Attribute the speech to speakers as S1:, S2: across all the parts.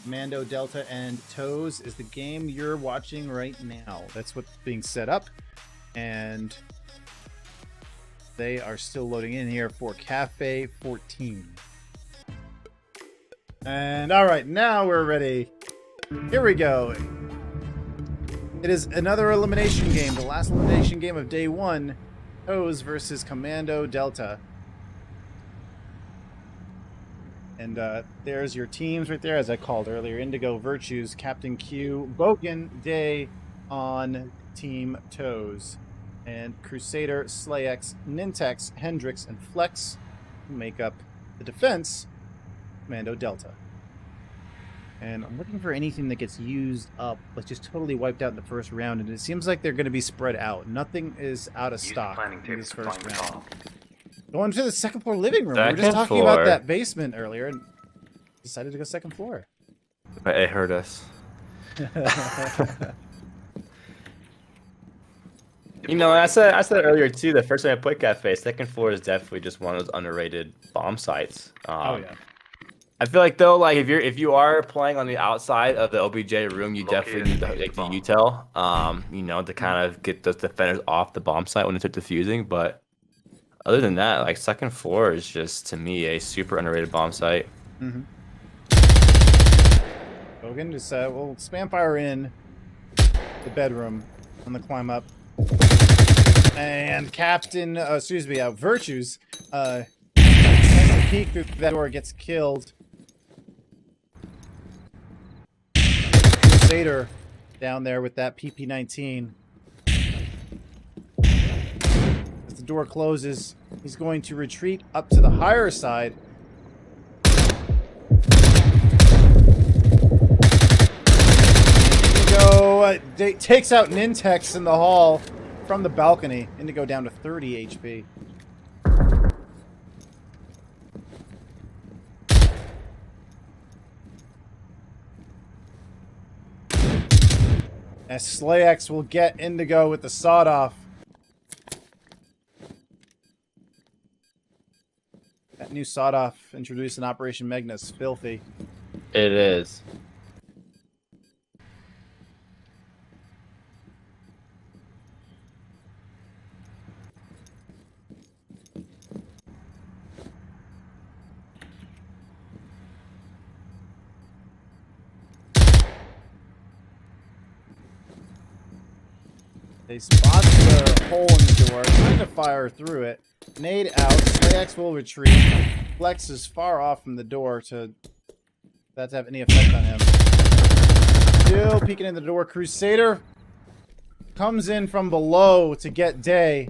S1: Kommando, Delta, and Toez is the game you're watching right now. That's what's being set up, and they are still loading in here for Cafe 14. And all right, now we're ready. Here we go. It is another elimination game, the last elimination game of day one. Toez versus Kommando, Delta. And there's your teams right there, as I called earlier. Indigo, Virtues, CptQue, Bogan, Day on Team Toez. And Crusader, SlaYx, Nintex, Hendrix, and Flex make up the defense, Kommando, Delta. And I'm looking for anything that gets used up, but just totally wiped out in the first round. And it seems like they're going to be spread out. Nothing is out of stock in this first round. Going to the second floor living room. We were just talking about that basement earlier and decided to go second floor.
S2: It hurt us. You know, I said earlier too, the first time I played Cafe, second floor is definitely just one of those underrated bomb sites.
S1: Oh yeah.
S2: I feel like though, like if you are playing on the outside of the OBJ room, you definitely need like the util, you know, to kind of get those defenders off the bomb site when they start defusing. But other than that, like second floor is just to me a super underrated bomb site.
S1: Mm-hmm. Bogan just we'll spam fire in the bedroom on the climb up, and Virtues takes a peek through that door, gets killed. Crusader down there with that PP-19. As the door closes, he's going to retreat up to the higher side. Indigo takes out Nintex in the hall from the balcony. Indigo down to 30 HP. As SlaYx will get Indigo with the sawed-off. That new sawed-off introduced in Operation Magnus. Filthy.
S2: It is.
S1: They spot the hole in the door, trying to fire through it. Nade out. SlaYx will retreat. Flex is far off from the door to that to have any effect on him. Still peeking in the door. Crusader comes in from below to get Day.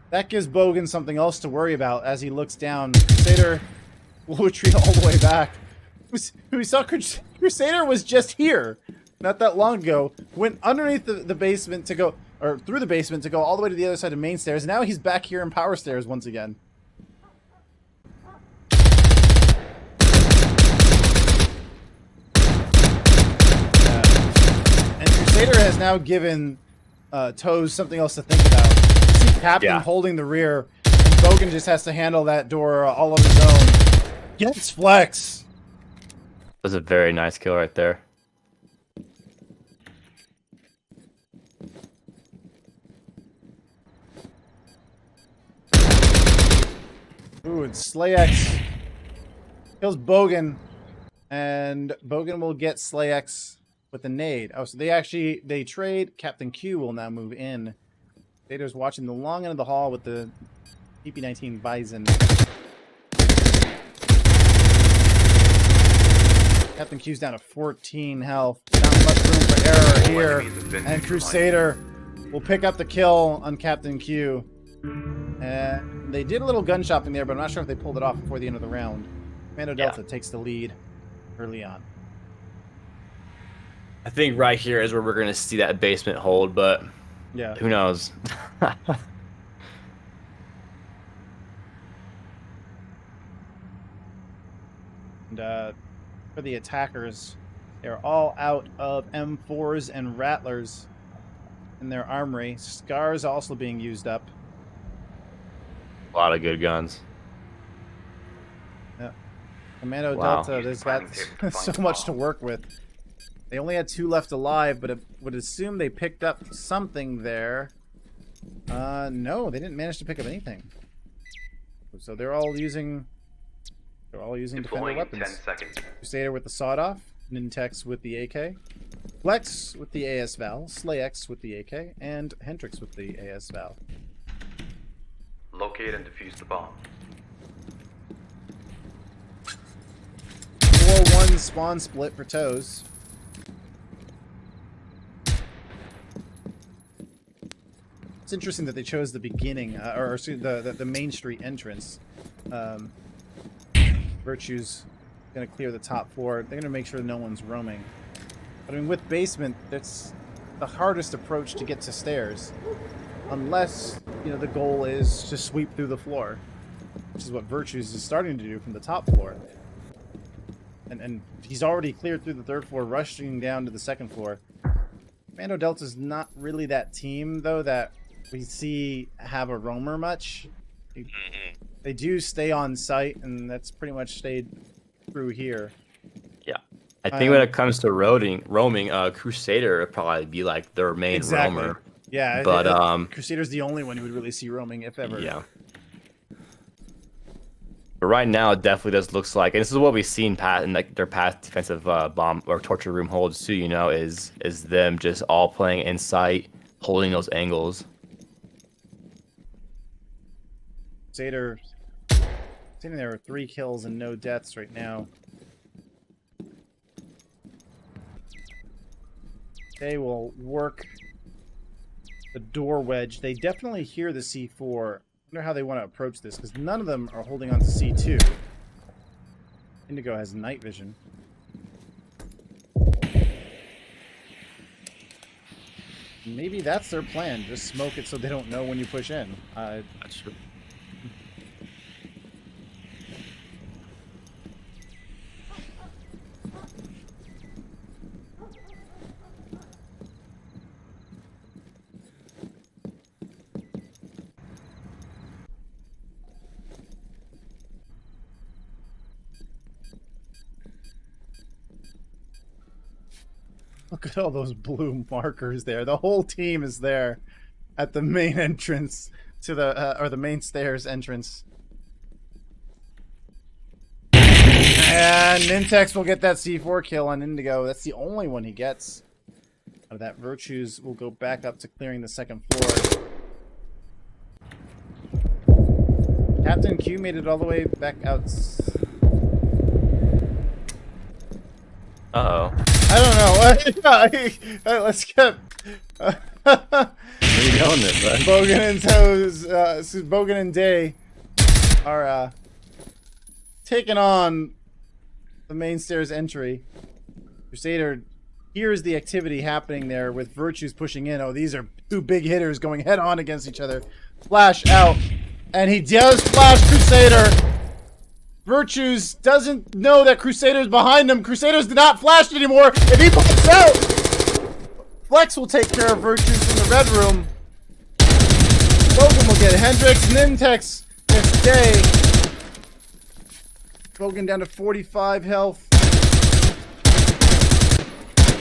S1: That gives Bogan something else to worry about as he looks down. Crusader will retreat all the way back. We saw Crusader was just here not that long ago, went underneath the basement to go, or through the basement to go all the way to the other side of main stairs. Now he's back here in power stairs once again. And Crusader has now given Toez something else to think about. You see Captain holding the rear, and Bogan just has to handle that door all on his own. Gets Flex.
S2: That was a very nice kill right there.
S1: Ooh, and SlaYx kills Bogan, and Bogan will get SlaYx with a nade. Oh, so they trade. CptQue will now move in. Vader's watching the long end of the hall with the PP-19 Bison. CptQue's down to 14 health. Not much room for error here, and Crusader will pick up the kill on CptQue. And they did a little gun shopping there, but I'm not sure if they pulled it off before the end of the round. Kommando Delta takes the lead early on.
S2: I think right here is where we're going to see that basement hold, but
S1: yeah,
S2: who knows?
S1: And for the attackers, they're all out of M4s and Rattlers in their armory. Scars also being used up.
S2: A lot of good guns.
S1: Yeah. Commando
S2: Wow.
S1: Delta, there's got so much to work with. They only had 2 left alive, but I would assume they picked up something there. No, they didn't manage to pick up anything. So they're all using defender weapons.
S3: 10 seconds.
S1: Crusader with the sawed-off, Nintex with the AK, Flex with the AS Val, SlaYx with the AK, and Hendrix with the AS Val.
S3: Locate and defuse the bomb.
S1: 4-1 spawn split for Toez. It's interesting that they chose the beginning, or the main street entrance. Virtue's gonna clear the top floor. They're gonna make sure no one's roaming. But I mean, with basement, that's the hardest approach to get to stairs, unless the goal is to sweep through the floor, which is what Virtue's is starting to do from the top floor. And he's already cleared through the 3rd floor, rushing down to the 2nd floor. Commando Delta's not really that team, though, that we see have a roamer much. They do stay on site, and that's pretty much stayed through here.
S2: Yeah. I think when it comes to roaming, Crusader would probably be like their main roamer.
S1: Yeah,
S2: but
S1: Crusader's the only one who would really see roaming, if ever.
S2: Yeah. But right now, it definitely does looks like, and this is what we've seen in like their past defensive bomb or torture room holds too. Is them just all playing in sight, holding those angles.
S1: Crusader sitting there with 3 kills and no deaths right now. They will work the door wedge. They definitely hear the C4. I wonder how they want to approach this, because none of them are holding on to C2. Indigo has night vision. Maybe that's their plan. Just smoke it so they don't know when you push in.
S2: That's true.
S1: Look at all those blue markers there. The whole team is there at the main entrance to the or the main stairs entrance. And Nintex will get that C4 kill on Indigo. That's the only one he gets. Out of that, Virtues will go back up to clearing the 2nd floor. CptQue made it all the way back out.
S2: Uh-oh.
S1: I don't know. Let's get
S2: Where are you going this, bud?
S1: Bogan and Toez, Bogan and Day are taking on the main stairs entry. Crusader hears the activity happening there with Virtues pushing in. Oh, these are 2 big hitters going head on against each other. Flash out, and he does flash Crusader. Virtues doesn't know that Crusader's behind him. Crusader's not flashed anymore. If he pops out, Flex will take care of Virtues in the red room. Bogan will get Hendrix. Nintex gets Day. Bogan down to 45 health.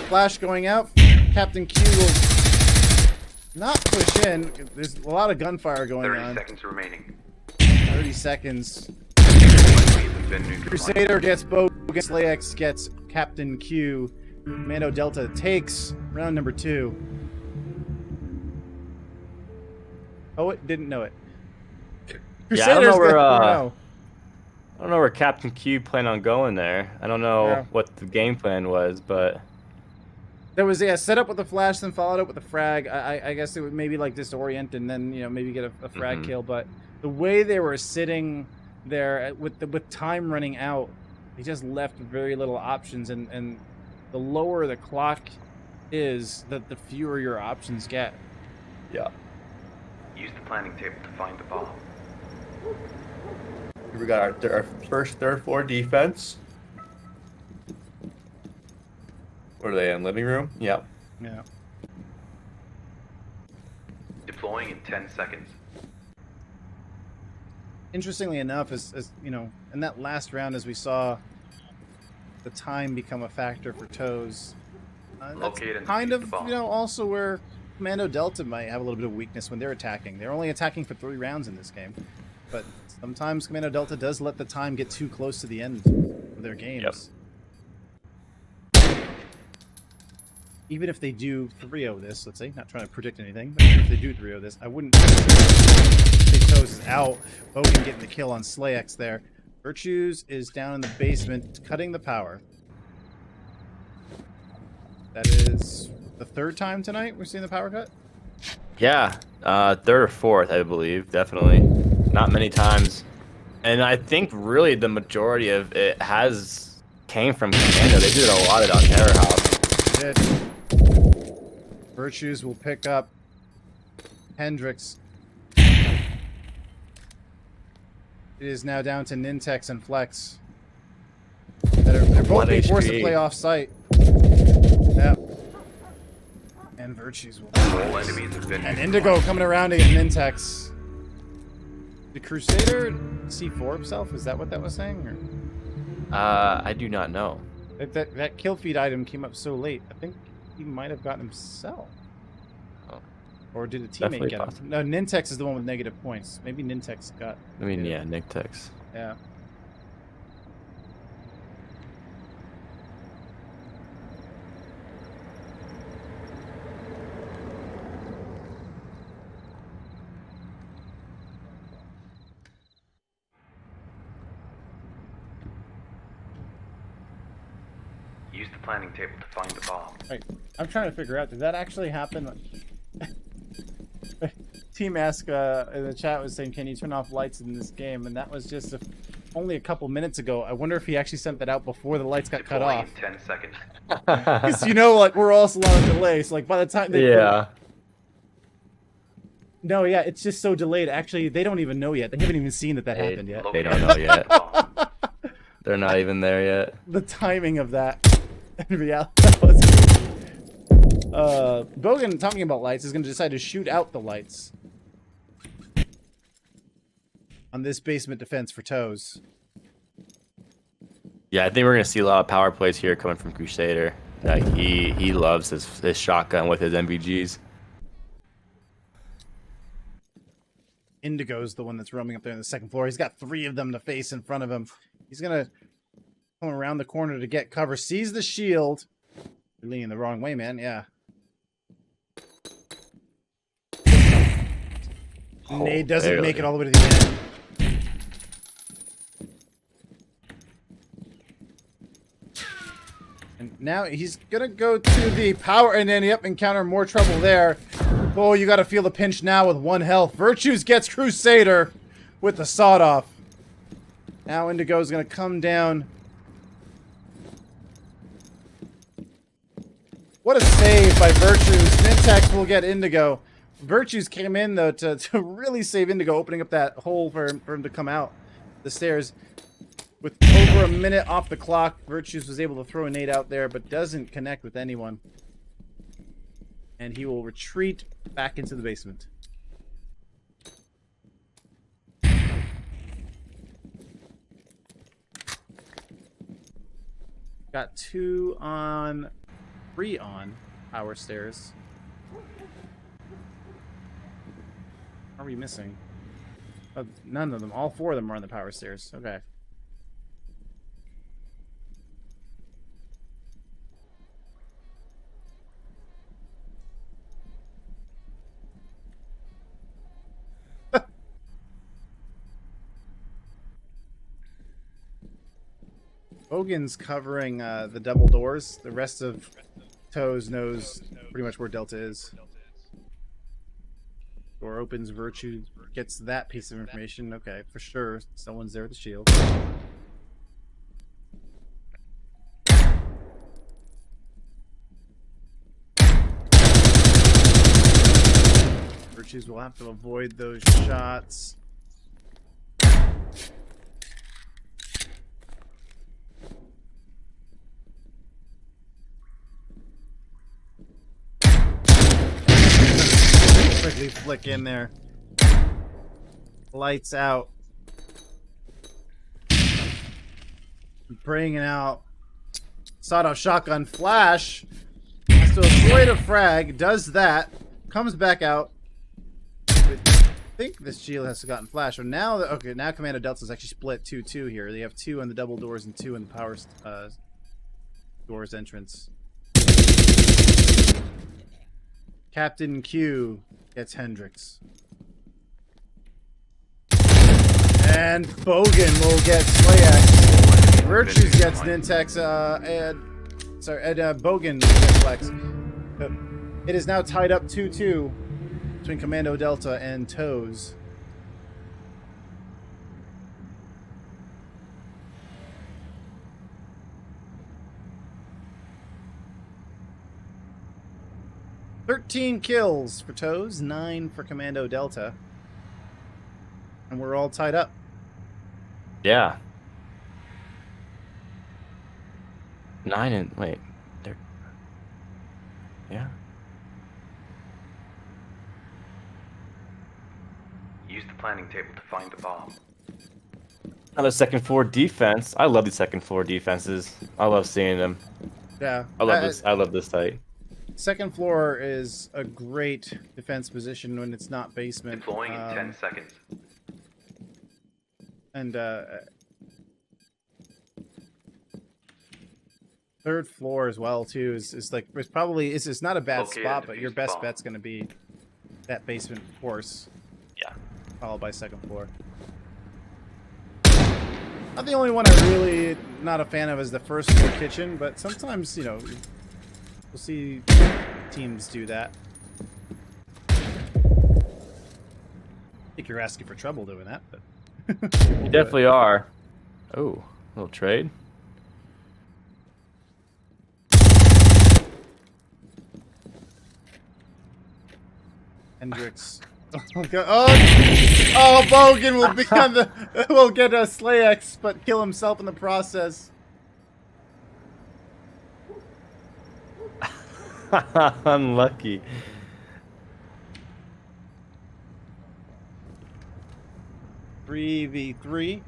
S1: Flash going out. CptQue will not push in. There's a lot of gunfire going
S3: 30
S1: on.
S3: 30 seconds remaining.
S1: 30 seconds. Crusader gets Bogan, SlaYx gets CptQue. Commando Delta takes round number 2. Oh, it didn't know it.
S2: Yeah, I don't know where
S1: no.
S2: I don't know where CptQue planned on going there. I don't know
S1: Yeah.
S2: what the game plan was, but
S1: There was set up with the flash, then followed up with the frag. I guess it would maybe like disorient and then maybe get a frag kill. But the way they were sitting there with time running out, they just left very little options. And the lower the clock is, the fewer your options get.
S2: yeah.
S3: Use the planning table to find the bomb.
S2: We got our first 3rd floor defense. What are they in? Living room? Yep.
S1: Yeah.
S3: Deploying in 10 seconds.
S1: interestingly enough, as you know, in that last round, as we saw the time become a factor for Toez, that's
S3: Locate and
S1: kind
S3: defuse
S1: of,
S3: the bomb.
S1: you know, also where Commando Delta might have a little bit of weakness when they're attacking. They're only attacking for 3 rounds in this game, but sometimes Commando Delta does let the time get too close to the end of their games.
S2: Yep.
S1: Even if they do 3-0 this, let's say, not trying to predict anything, but even if they do 3-0 this, I wouldn't say Toez is out. Bogan getting the kill on SlaYx there. Virtues is down in the basement, cutting the power. That is the 3rd time tonight we're seeing the power cut?
S2: Yeah, 3rd or 4th, I believe. Definitely. Not many times. And I think really the majority of it came from Kommando. They did a lot of it on Terror House.
S1: They did. Virtues will pick up Hendrix. It is now down to Nintex and Flex. They're both being forced to play off site. Yep. And Virtues will.
S3: All enemies have been
S1: And Indigo coming around to get Nintex. Did Crusader C4 himself? Is that what that was saying? Or?
S2: I do not know.
S1: That kill feed item came up so late. I think he might have gotten himself.
S2: Oh.
S1: Or did a teammate
S2: Definitely
S1: get him?
S2: possible.
S1: No, Nintex is the one with negative points. Maybe Nintex got.
S2: I mean, yeah, Nick Tex.
S1: Yeah.
S3: Use the planning table to find the bomb.
S1: Right. I'm trying to figure out, did that actually happen? Team Ask in the chat was saying, can you turn off lights in this game? And that was just only a couple minutes ago. I wonder if he actually sent that out before the lights got cut
S3: Deploy
S1: off.
S3: in 10 seconds.
S1: Because, you know, like, we're also on a delay. So, like, by the time they...
S2: Yeah.
S1: No, yeah, it's just so delayed. Actually, they don't even know yet. They haven't even seen that happened yet.
S2: They don't know yet. They're not even there yet.
S1: The timing of that, in reality, that was... Bogan, talking about lights, is going to decide to shoot out the lights on this basement defense for Toez.
S2: Yeah, I think we're gonna see a lot of power plays here coming from Crusader. He loves his shotgun with his MVGs.
S1: Indigo's the one that's roaming up there on the 2nd floor. He's got 3 of them to face in front of him. He's gonna come around the corner to get cover. Sees the shield. You're leaning the wrong way, man. Yeah. Nade doesn't make it all the way to the end. And now he's gonna go to the power, and then yep, encounter more trouble there. Oh, you gotta feel the pinch now with 1 health. Virtues gets Crusader with the sawed off. Now Indigo's gonna come down. What a save by Virtues. Nintex will get Indigo. Virtues came in, though, to really save Indigo, opening up that hole for him to come out the stairs. With over a minute off the clock, Virtues was able to throw a nade out there, but doesn't connect with anyone. And he will retreat back into the basement. Got 2 on, 3 on power stairs. What are we missing? Oh, none of them. All 4 of them are on the power stairs. Okay. Bogan's covering the double doors. The rest of Toez knows pretty much where Delta is. Door opens, Virtue gets that piece of information. Okay, for sure. Someone's there with the shield. Virtues will have to avoid those shots. Quickly flick in there. Lights out. bringing out sawed-off shotgun flash. Has to avoid a frag. Does that. Comes back out. I think this shield has gotten flash. So now, okay, now Commando Delta is actually split 2-2 here. They have 2 in the double doors and 2 in the power doors entrance. CptQue gets Hendrix. And Bogan will get SlaYx. Virtues gets Nintex, and Bogan gets Flex. It is now tied up 2-2 between Kommando Delta and Toez. "13 kills for Toez, 9 for Kommando Delta. And we're all tied up.
S2: Yeah. 9 and wait, they're yeah.
S3: Use the planning table to find the bomb.
S2: Another second floor defense. I love these second floor defenses. I love seeing them.
S1: Yeah.
S2: I love this. I love this site.
S1: Second floor is a great defense position when it's not basement.
S3: Deploying in 10 seconds.
S1: And third floor as well too is like it's probably it's not a bad
S3: Located
S1: spot,
S3: and
S1: but your
S3: defuse
S1: best
S3: bomb.
S1: bet's gonna be that basement force,
S2: Yeah.
S1: followed by second floor. Not the only one I really not a fan of is the first floor kitchen, but sometimes we'll see teams do that. I think you're asking for trouble doing that, but
S2: You definitely are. Oh, little trade.
S1: Hendrix. Oh, Bogan will be on the. Will get a SlaYx, but kill himself in the process.
S2: Unlucky.
S1: Three v 3.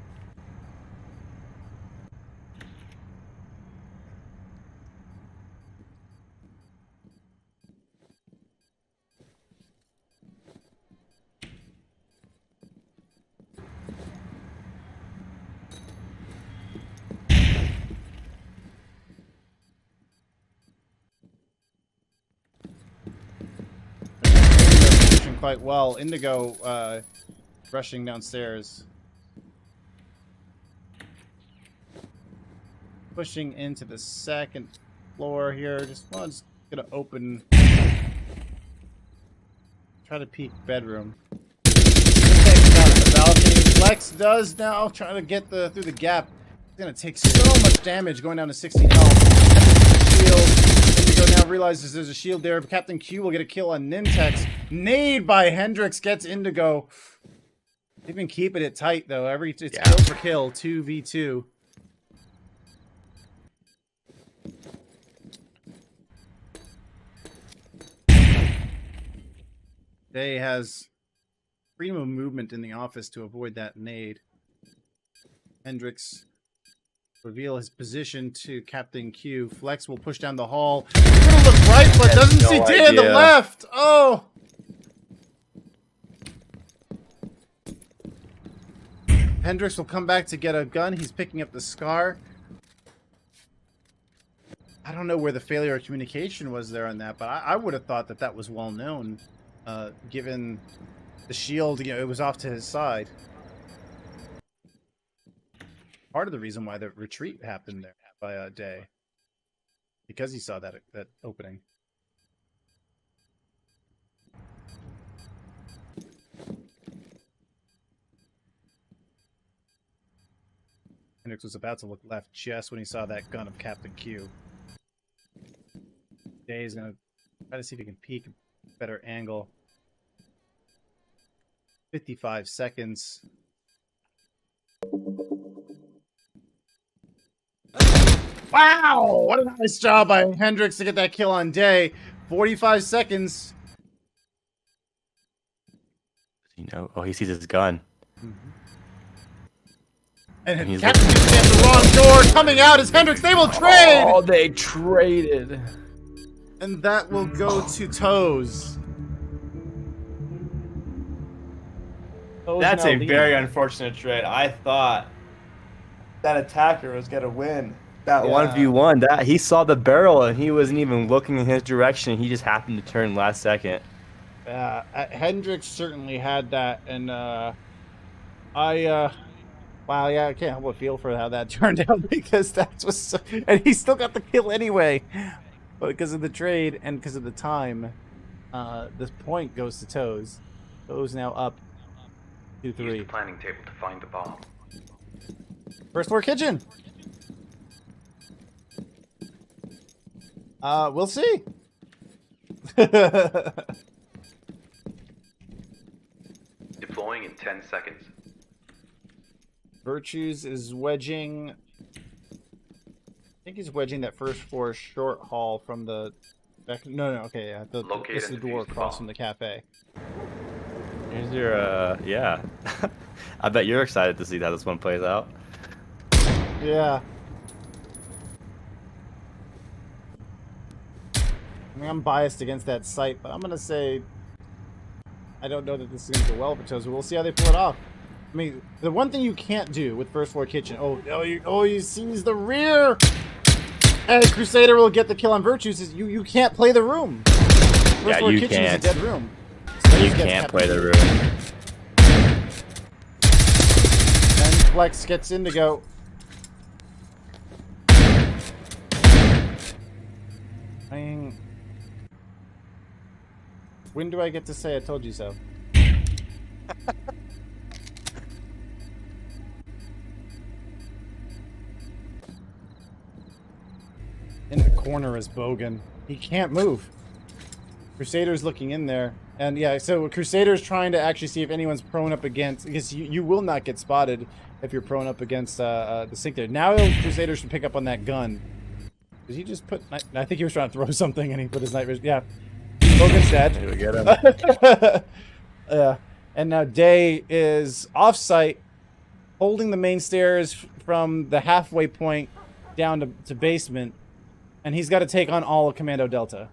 S1: Pushing quite well. Indigo rushing downstairs. Pushing into the second floor here. Just gonna open. Try to peek bedroom. Down at the balcony. Flex does now try to get through the gap. He's gonna take so much damage going down to 16 health. Shield. Indigo now realizes there's a shield there. CptQue will get a kill on Nintex. Nade by Hendrix gets Indigo. They've been keeping it tight though. It's kill for kill, 2v2. Day has freedom of movement in the office to avoid that nade. Hendrix reveal his position to CptQue. Flex will push down the hall. A little look right, but doesn't see Day on the left. Oh! Hendrix will come back to get a gun. He's picking up the scar. I don't know where the failure of communication was there on that, but I would have thought that was well known, given the shield. It was off to his side. Part of the reason why the retreat happened there by Day, because he saw that opening. Hendrix was about to look left just when he saw that gun of CptQue. Day is gonna try to see if he can peek a better angle. 55 seconds. Wow! What a nice job by Hendrix to get that kill on Day. 45 seconds.
S2: Oh, he sees his gun.
S1: And
S2: he's
S1: Captain Q stands the wrong door. Coming out is Hendrix. They will trade.
S2: Oh, they traded.
S1: And that will go to Toez. Toez
S2: That's
S1: now
S2: a
S1: leading.
S2: very unfortunate trade. I thought that attacker was gonna win that 1v1. That he saw the barrel and he wasn't even looking in his direction. He just happened to turn last second.
S1: Hendrix certainly had that, and wow, yeah, I can't help but feel for how that turned out because that was, so, and he still got the kill anyway, but because of the trade and because of the time, this point goes to Toez. Toez now up 2-3.
S3: Use the planning table to find the bomb.
S1: First floor kitchen. We'll see.
S3: Deploying in 10 seconds.
S1: Virtues is wedging. I think he's wedging that first floor short haul from the back. No, okay, yeah. It's the door across from the cafe.
S2: Here's your yeah. I bet you're excited to see how this one plays out.
S1: Yeah. I mean, I'm biased against that site, but I'm gonna say I don't know that this is gonna go well for Toez. We'll see how they pull it off. I mean, the one thing you can't do with first floor kitchen. You seize the rear, and Crusader will get the kill on Virtues. Is you can't play the room. First floor kitchen
S2: can't.
S1: is a dead room.
S2: You can't play the room.
S1: And SlaYx gets indigo. I mean, when do I get to say I told you so? In the corner is Bogan. He can't move. Crusader's looking in there. And yeah, so Crusader's trying to actually see if anyone's prone up against, because you will not get spotted if you're prone up against the sink there. Now Crusader should pick up on that gun. Did he just put, I think he was trying to throw something and he put his night vision. Yeah. Bogan's dead.
S2: Here we get him.
S1: Yeah. And now Day is off-site, holding the main stairs from the halfway point down to basement. And he's got to take on all of Kommando Delta.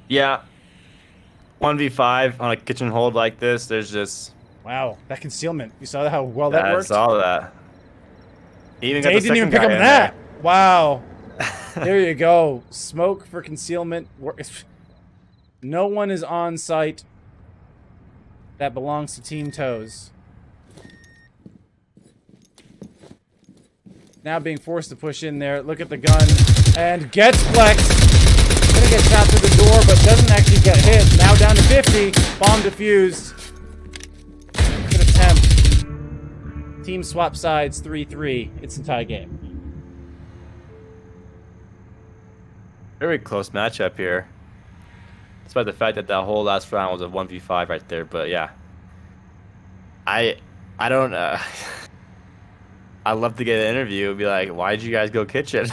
S2: Yeah. 1v5 on a kitchen hold like this, there's just...
S1: Wow, that concealment. You saw how well that worked?
S2: I saw that. Even
S1: Day didn't even pick up on that. Wow. There you go. Smoke for concealment. No one is on site. That belongs to Team Toez. Now being forced to push in there. Look at the gun. And gets flexed. Gonna get shot through the door, but doesn't actually get hit. Now down to 50. Bomb defused. Good attempt. Team swap sides 3-3. It's a tie game.
S2: Very close matchup here. Despite the fact that that whole last round was a 1v5 right there, but yeah. I don't I'd love to get an interview and be like, why did you guys go kitchen?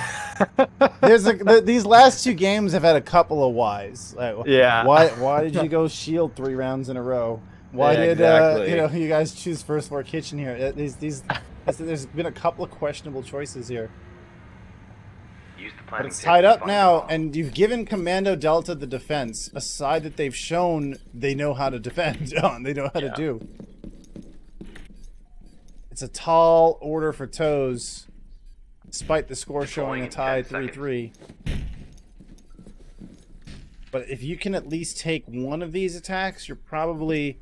S1: These last two games have had a couple of whys. Like,
S2: yeah.
S1: Why did you go shield 3 rounds in a row? Why did
S2: exactly.
S1: You guys choose first floor kitchen here? There's been a couple of questionable choices here.
S3: Use the
S1: But
S3: planning
S1: it's
S3: table
S1: tied
S3: to
S1: up
S3: find the
S1: now,
S3: bomb.
S1: and you've given Kommando Delta the defense, a side that they've shown they know how to defend on. They know how to do. It's a tall order for Toez, despite the score showing a tie 3-3. But if you can at least take one of these attacks, you're probably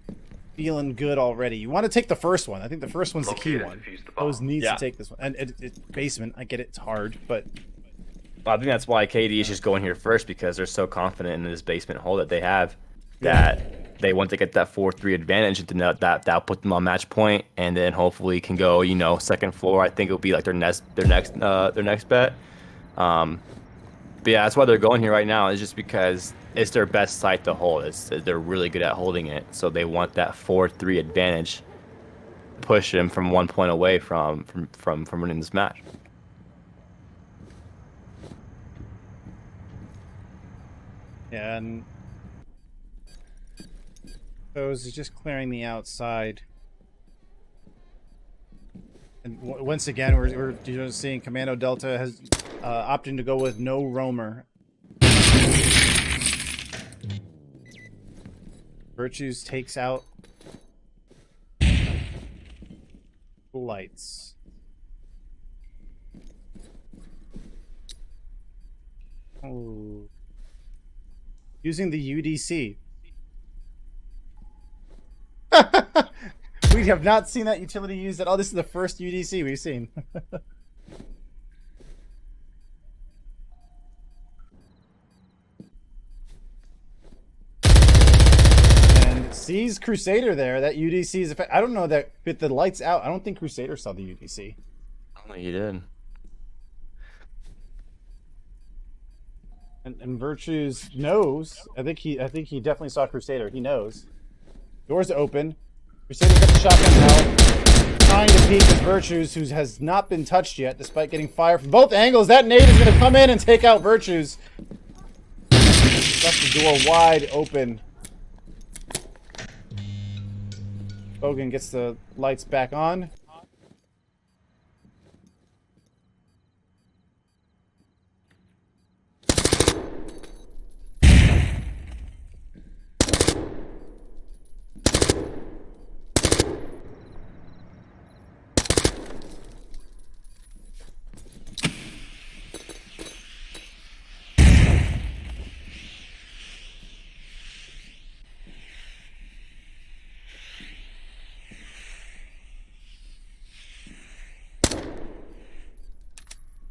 S1: feeling good already. You want to take the first one. I think the first one's the key one. Toez needs to take this one. And it's basement. I get it. It's hard, but...
S2: Well, I think that's why KD is just going here first, because they're so confident in this basement hole that they have that they want to get that 4-3 advantage, and that'll put them on match point, and then hopefully can go, second floor. I think it'll be like their next bet. But yeah, that's why they're going here right now. Is just because it's their best site to hold. They're really good at holding it, so they want that 4-3 advantage. push him from 1 point away from winning this match.
S1: Yeah, and Toez is just clearing the outside. And once again, we're seeing Kommando Delta has opting to go with no roamer. Virtues takes out the lights. Oh. Using the UDC. We have not seen that utility used at all. This is the first UDC we've seen. And sees Crusader there. That UDC is effect. I don't know that with the lights out. I don't think Crusader saw the UDC.
S2: I don't think he did.
S1: And Virtues knows. I think he definitely saw Crusader. He knows. Doors open. Crusader gets the shotgun now. Trying to peek with Virtues, who has not been touched yet, despite getting fire from both angles. That nade is going to come in and take out Virtues. Left the door wide open. Bogan gets the lights back on.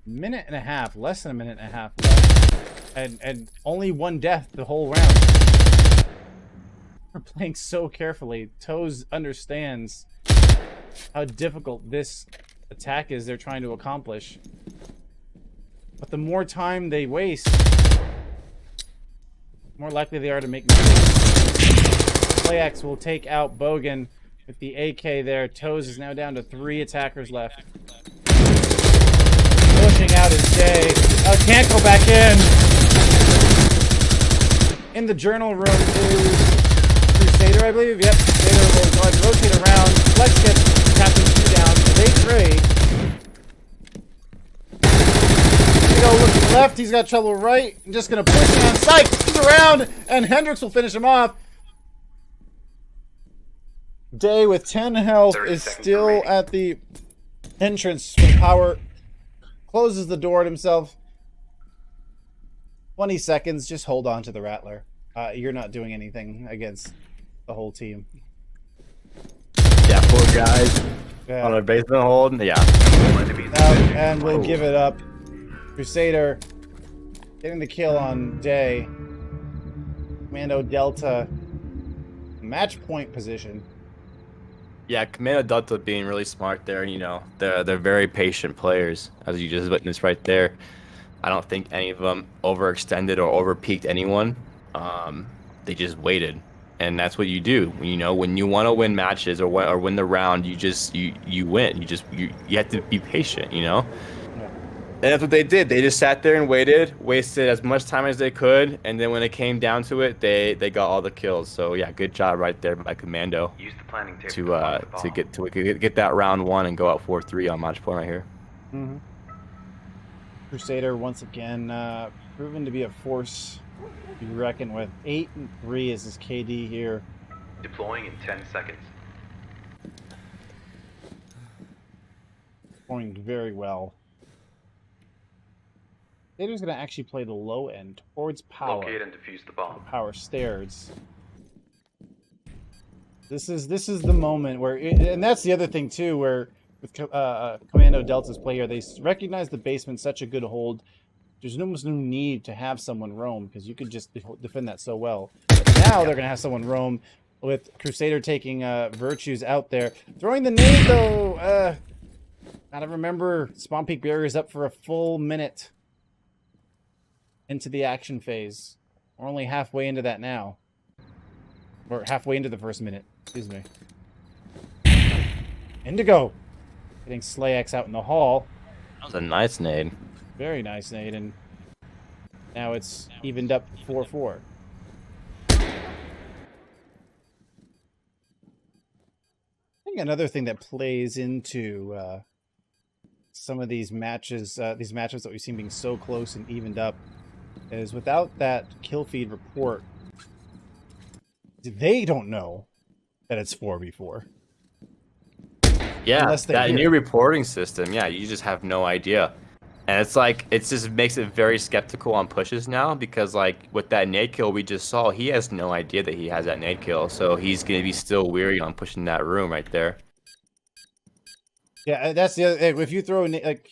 S1: Minute and a half, less than a minute and a half left. And only one death the whole round. We're playing so carefully. Toez understands how difficult this attack is they're trying to accomplish. But the more time they waste, the more likely they are to make mistakes. SlaYx will take out Bogan with the AK there. Toez is now down to 3 attackers left. Pushing out his day. Can't go back in. In the journal room is Crusader, I believe. Yep, Crusader will go ahead and rotate around. SlaYx gets CptQue down. They trade. Indigo looking left. He's got trouble right. I'm just going to push him on sight. He's around, and Hendrix will finish him off. Day with 10 health is still at the entrance with power. Closes the door at himself. 20 seconds. Just hold on to the Rattler. You're not doing anything against the whole team.
S2: Yeah, 4 guys on a basement hold. Yeah.
S1: And we'll give it up. Crusader getting the kill on Day. Kommando Delta. Match point position.
S2: Yeah, Kommando Delta being really smart there. You know, they're very patient players, as you just witnessed right there. I don't think any of them overextended or overpeaked anyone. They just waited, and that's what you do. You know, when you want to win matches or win the round, you win. You have to be patient. You know. And that's what they did. They just sat there and waited, wasted as much time as they could, and then when it came down to it, they got all the kills. So yeah, good job right there by Kommando
S3: Use the planning table
S2: to get that round 1 and go out 4-3 on match point right here.
S1: Mm-hmm. Crusader once again proven to be a force to be reckoned with. 8-3 is his KD here.
S3: Deploying in 10 seconds.
S1: Performing very well. Crusader's going to actually play the low end towards power.
S3: Locate and defuse the bomb.
S1: Power stairs. This is the moment where, and that's the other thing too, where with Kommando Delta's play here, they recognize the basement's such a good hold. There's almost no need to have someone roam because you could just defend that so well. But now they're going to have someone roam with Crusader taking Virtues out there. Throwing the nade though, gotta remember, Spawn Peak Barrier is up for a full minute into the action phase. We're only halfway into that now. Or halfway into the first minute. Excuse me. Indigo getting SlaYx out in the hall.
S2: That was a nice nade.
S1: Very nice nade, and now it's evened up 4-4. I think another thing that plays into some of these matches, these matchups that we've seen being so close and evened up, is without that kill feed report, they don't know that it's 4v4.
S2: Yeah,
S1: Unless they
S2: that
S1: hear
S2: new
S1: it.
S2: reporting system, yeah, you just have no idea. And it's like, it just makes it very skeptical on pushes now, because like with that nade kill we just saw, he has no idea that he has that nade kill, so he's going to be still weary on pushing that room right there.
S1: Yeah, that's the other thing. If you throw like,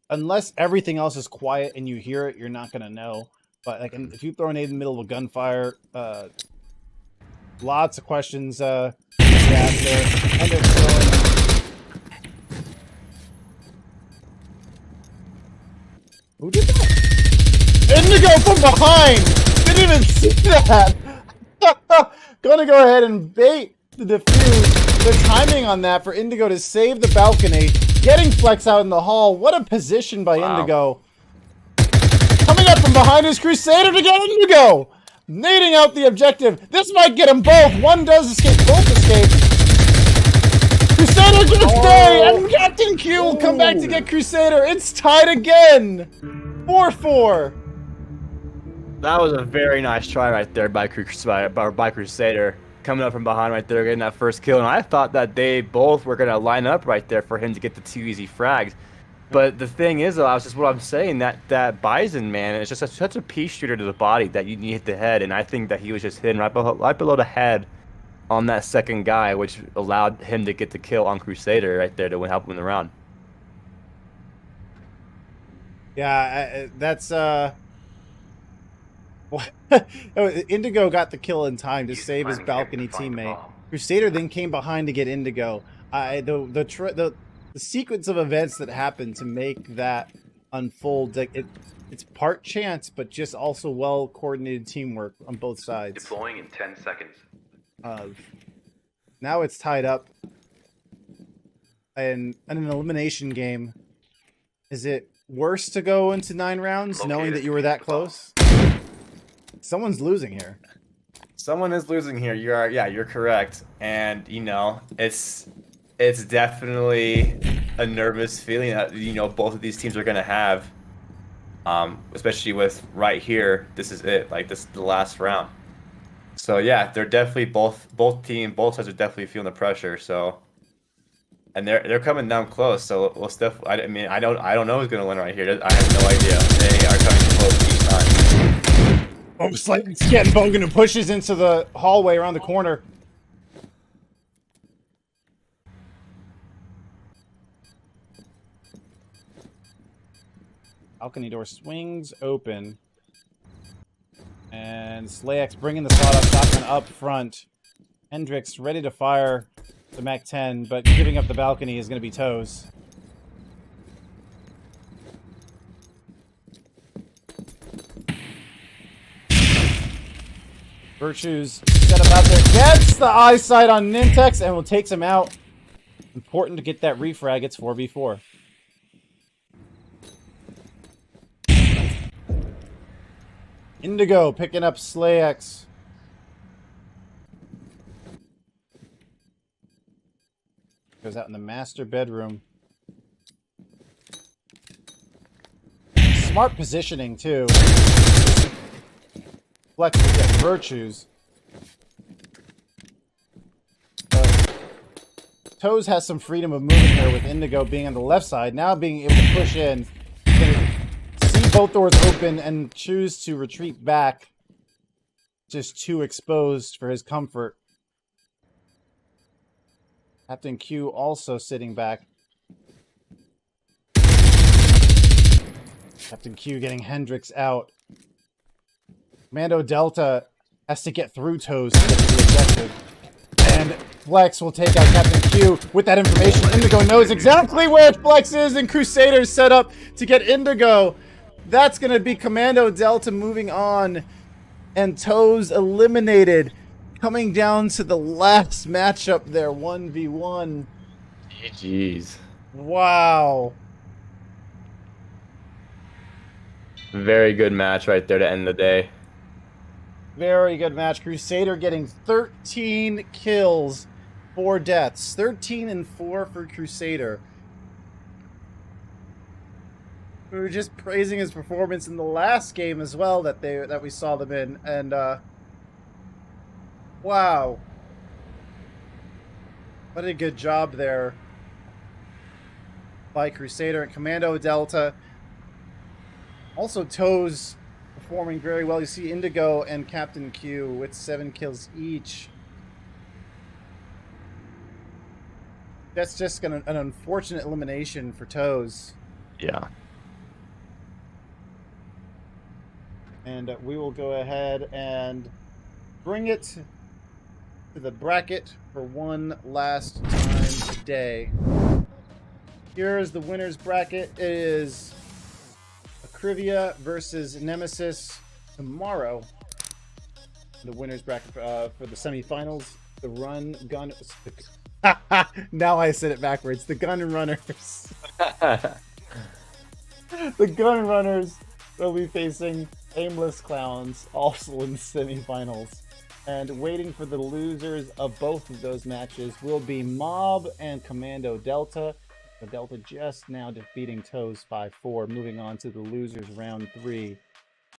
S1: unless everything else is quiet and you hear it, you're not gonna know. But like, if you throw a nade in the middle of a gunfire, lots of questions asked there. And they're throwing. Who did that? Indigo from behind. Didn't even see that. Gonna go ahead and bait the defuse. The timing on that for Indigo to save the balcony, getting Flex out in the hall. What a position by Indigo. Coming up from behind is Crusader to get Indigo. Nading out the objective. This might get them both. One does escape, both escape. Crusader gets day, and CptQue will come back to get Crusader. It's tied again. 4-4.
S2: That was a very nice try right there by Crusader. Coming up from behind right there, getting that first kill. And I thought that they both were going to line up right there for him to get the 2 easy frags. But the thing is, though, that's just what I'm saying, that Bison, man, it's just such a pea shooter to the body that you need to hit the head. And I think that he was just hitting right below the head on that second guy, which allowed him to get the kill on Crusader right there to help him in the round.
S1: Yeah, that's Indigo got the kill in time to save his balcony teammate. Crusader then came behind to get Indigo. The sequence of events that happened to make that unfold, it's part chance, but just also well coordinated teamwork on both sides.
S3: Deploying in 10 seconds.
S1: Now it's tied up. And in an elimination game, is it worse to go into 9 rounds knowing that you were that close? Someone's losing here.
S2: Someone is losing here. You're correct. And it's definitely a nervous feeling that both of these teams are gonna have. Especially with right here, this is it. Like, this is the last round. So yeah, they're definitely both sides are definitely feeling the pressure. So, and they're coming down close. So we'll I mean, I don't know who's gonna win right here. I have no idea. They are coming close each time.
S1: Oh, SlaYx getting Bogan and pushes into the hallway around the corner. Balcony door swings open. And SlaYx bringing the sawdust shotgun up front. Hendrix ready to fire the Mac-10, but giving up the balcony is going to be Toez. Virtues set him out there. Gets the eyesight on Nintex and will takes him out. Important to get that refrag. It's 4v4. Indigo picking up SlaYx. Goes out in the master bedroom. Smart positioning, too. Flex will get Virtues. Toez has some freedom of moving here with Indigo being on the left side. Now being able to push in. See both doors open and choose to retreat back. Just too exposed for his comfort. CptQue also sitting back. CptQue getting Hendrix out. Kommando Delta has to get through Toez to get to the objective. And Flex will take out CptQue with that information. Indigo knows exactly where Flex is, and Crusader's set up to get Indigo. That's going to be Kommando Delta moving on. And Toez eliminated. Coming down to the last matchup there, 1v1.
S2: GG's.
S1: Wow.
S2: Very good match right there to end the day.
S1: Very good match. Crusader getting 13 kills, 4 deaths. 13 and 4 for Crusader. We were just praising his performance in the last game as well that we saw them in, and wow, what a good job there by Crusader and Kommando Delta. Also, Toez performing very well. You see Indigo and CptQue with 7 kills each. That's just an unfortunate elimination for Toez.
S2: Yeah.
S1: And we will go ahead and bring it to the bracket for one last time today. Here's the winner's bracket. It is Akrivia versus Nemesis tomorrow. The winner's bracket for the semifinals. The Run Gun. Now I said it backwards. The Gun Runners. The Gun Runners will be facing Aimless Clowns, also in the semifinals. And waiting for the losers of both of those matches will be Mob and Kommando Delta. The Delta just now defeating Toez 5-4, moving on to the losers round 3.